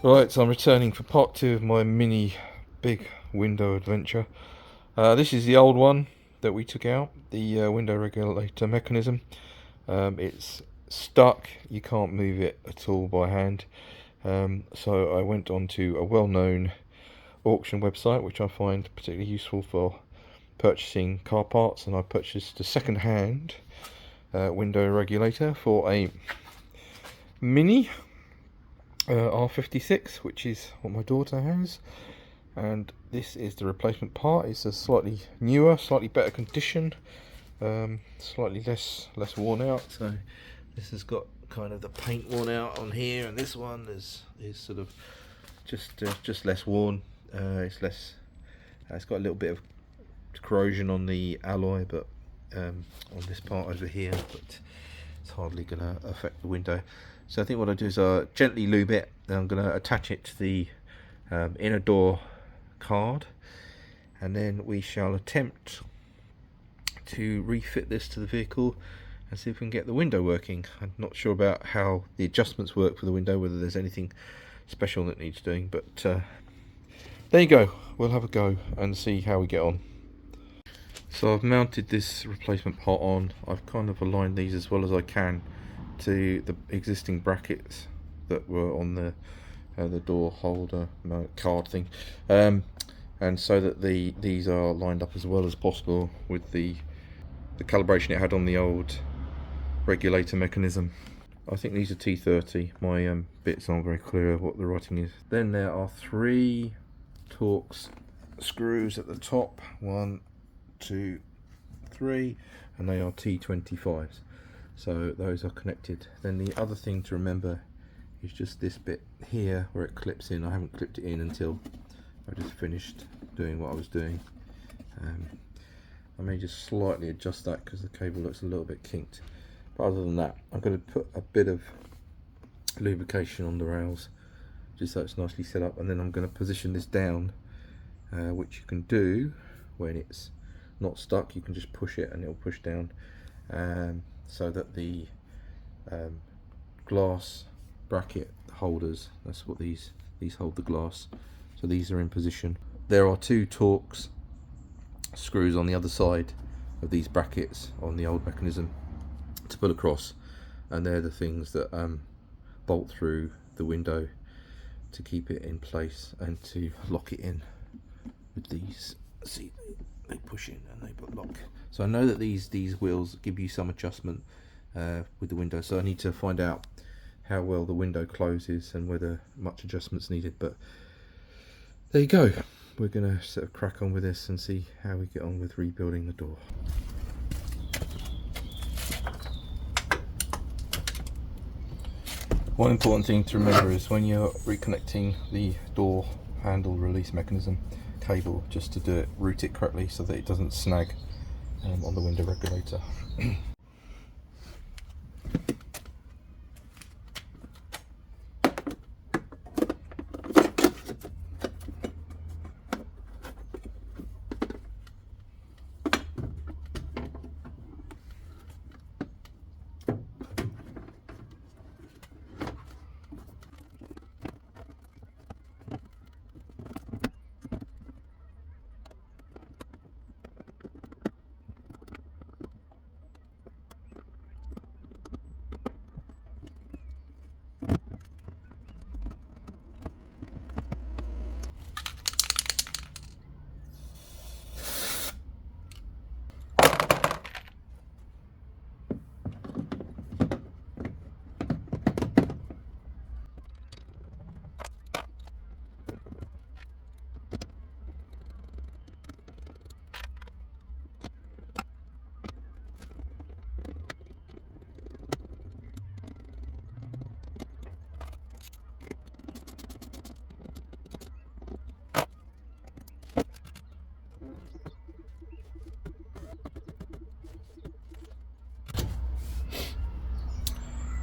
Right, so I'm returning for part 2 of my mini big window adventure. This is the old one that we took out, the window regulator mechanism. It's stuck, you can't move it at all by hand. So I went onto a well-known auction website, which I find particularly useful for purchasing car parts, and I purchased a second-hand window regulator for a mini R56, which is what my daughter has, and this is the replacement part. It's a slightly newer, slightly better condition, slightly less worn out. So this has got kind of the paint worn out on here, and this one is sort of just less worn. It's got a little bit of corrosion on the alloy, but on this part over here, but it's hardly going to affect the window. So I think what I do is gently lube it, and I'm going to attach it to the inner door card, and then we shall attempt to refit this to the vehicle and see if we can get the window working. I'm not sure about how the adjustments work for the window, whether there's anything special that needs doing, but there you go. We'll have a go and see how we get on. So I've mounted this replacement part on. I've kind of aligned these as well as I can to the existing brackets that were on the door holder card thing, and so that these are lined up as well as possible with the calibration it had on the old regulator mechanism. I think these are T30. My bits aren't very clear what the writing is. Then there are 3 Torx screws at the top, 1, 2, 3, and they are T25s. So those are connected. Then the other thing to remember is just this bit here where it clips in. I haven't clipped it in until I just finished doing what I was doing. I may just slightly adjust that because the cable looks a little bit kinked. But other than that, I'm going to put a bit of lubrication on the rails just so it's nicely set up, and then I'm going to position this down, which you can do when it's not stuck. You can just push it and it'll push down, so that the glass bracket holders, that's what these hold the glass, so these are in position. There are 2 Torx screws on the other side of these brackets on the old mechanism to pull across, and they're the things that bolt through the window to keep it in place and to lock it in with these. See, they push in and they lock. So I know that these wheels give you some adjustment with the window, so I need to find out how well the window closes and whether much adjustment's needed. But there you go. We're going to sort of crack on with this and see how we get on with rebuilding the door. One important thing to remember is when you're reconnecting the door handle release mechanism cable, just to do it, route it correctly so that it doesn't snag on the window regulator.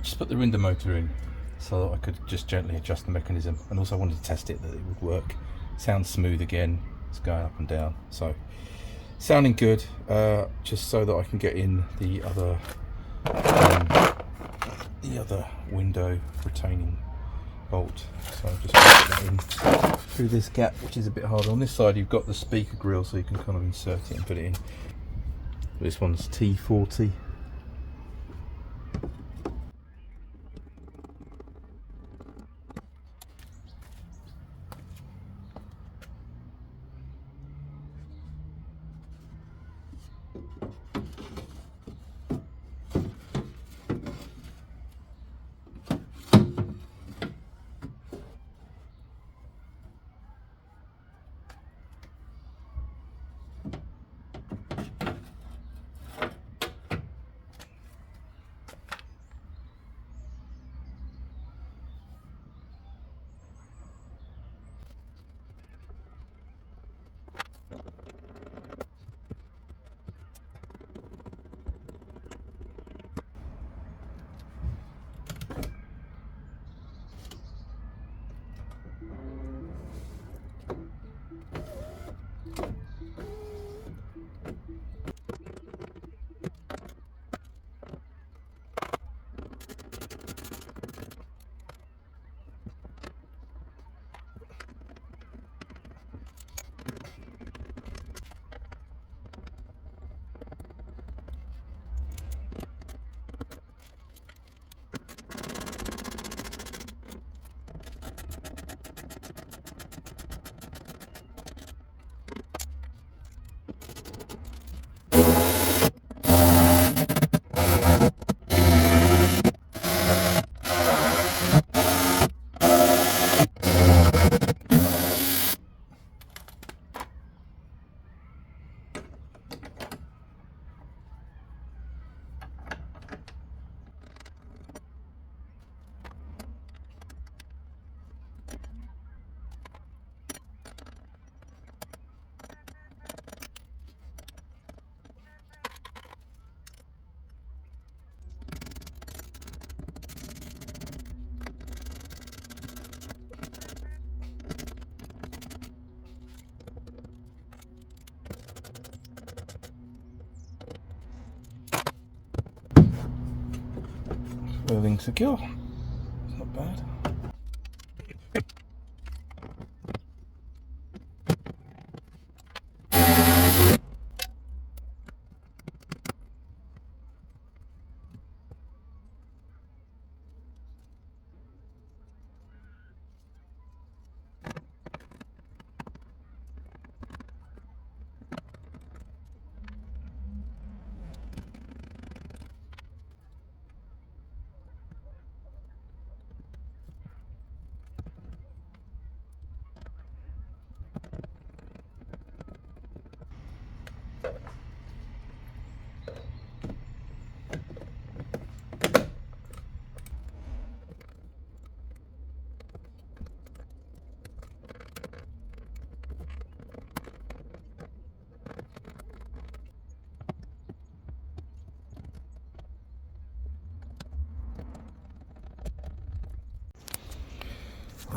Just put the window motor in so that I could just gently adjust the mechanism, and also I wanted to test it that it would work. Sounds smooth again, it's going up and down, so sounding good. Just so that I can get in the other window retaining bolt. So I'm just putting that in through this gap, which is a bit hard. On this side you've got the speaker grill, so you can kind of insert it and put it in. This one's T40. Everything secure. It's not bad.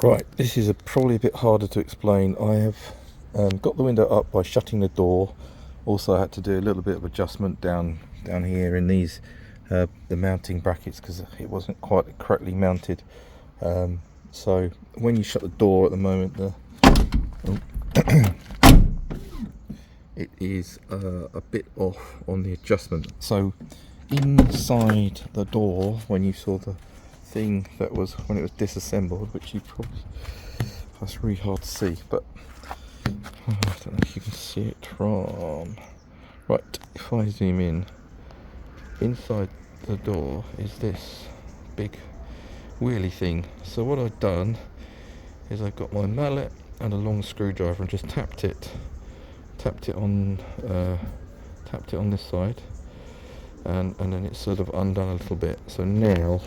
Right, this is probably a bit harder to explain. I have got the window up by shutting the door. Also I had to do a little bit of adjustment down here in these the mounting brackets, because it wasn't quite correctly mounted. So when you shut the door at the moment, it is a bit off on the adjustment. So inside the door, when you saw the thing that was when it was disassembled, which you probably, that's really hard to see, but I don't know if you can see it from right. If I zoom in, inside the door is this big wheelie thing. So what I've done is I've got my mallet and a long screwdriver and just tapped it on this side, and then it's sort of undone a little bit. So now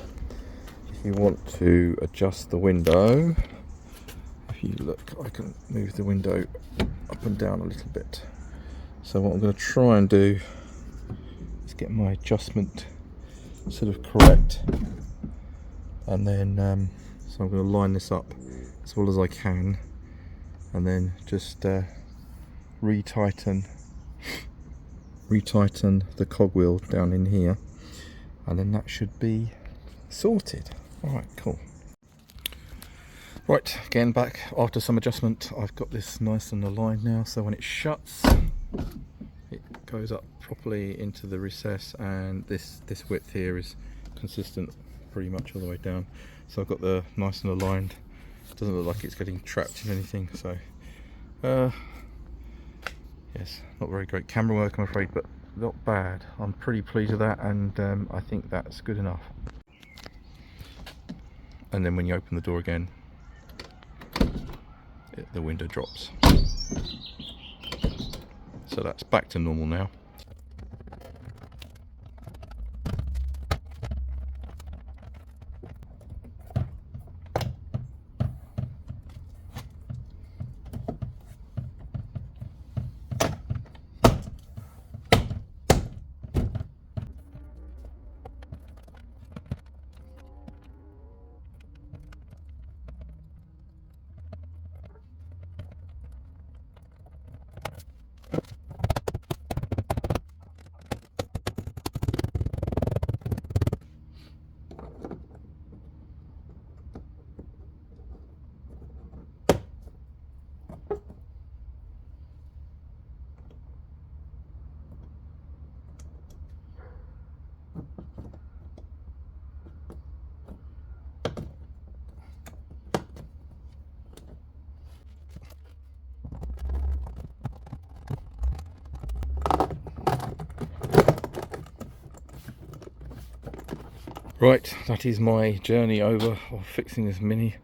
if you want to adjust the window, if you look, I can move the window up and down a little bit. So what I'm going to try and do is get my adjustment sort of correct, and then so I'm going to line this up as well as I can, and then just retighten the cogwheel down in here, and then that should be sorted. Alright, cool. Right, again back after some adjustment. I've got this nice and aligned now, so when it shuts it goes up properly into the recess, and this width here is consistent pretty much all the way down. So I've got the nice and aligned. It doesn't look like it's getting trapped in anything, so yes, not very great camera work I'm afraid, but not bad. I'm pretty pleased with that, and I think that's good enough. And then when you open the door again, the window drops. So that's back to normal now. Right, that is my journey over of fixing this Mini.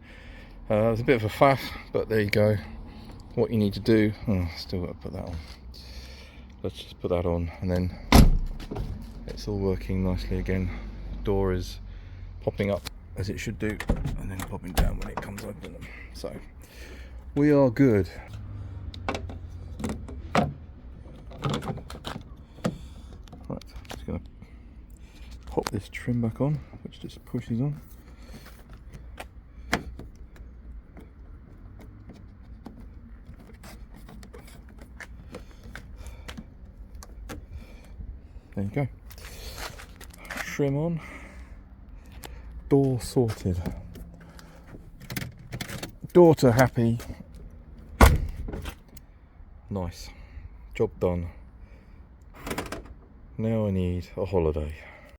It was a bit of a faff, but there you go. What you need to do, still got to put that on. Let's just put that on, and then it's all working nicely again. Door is popping up as it should do, and then popping down when it comes open. So we are good. Right, just gonna pop this trim back on, which just pushes on. There you go. Trim on. Door sorted. Daughter happy. Nice. Job done. Now I need a holiday.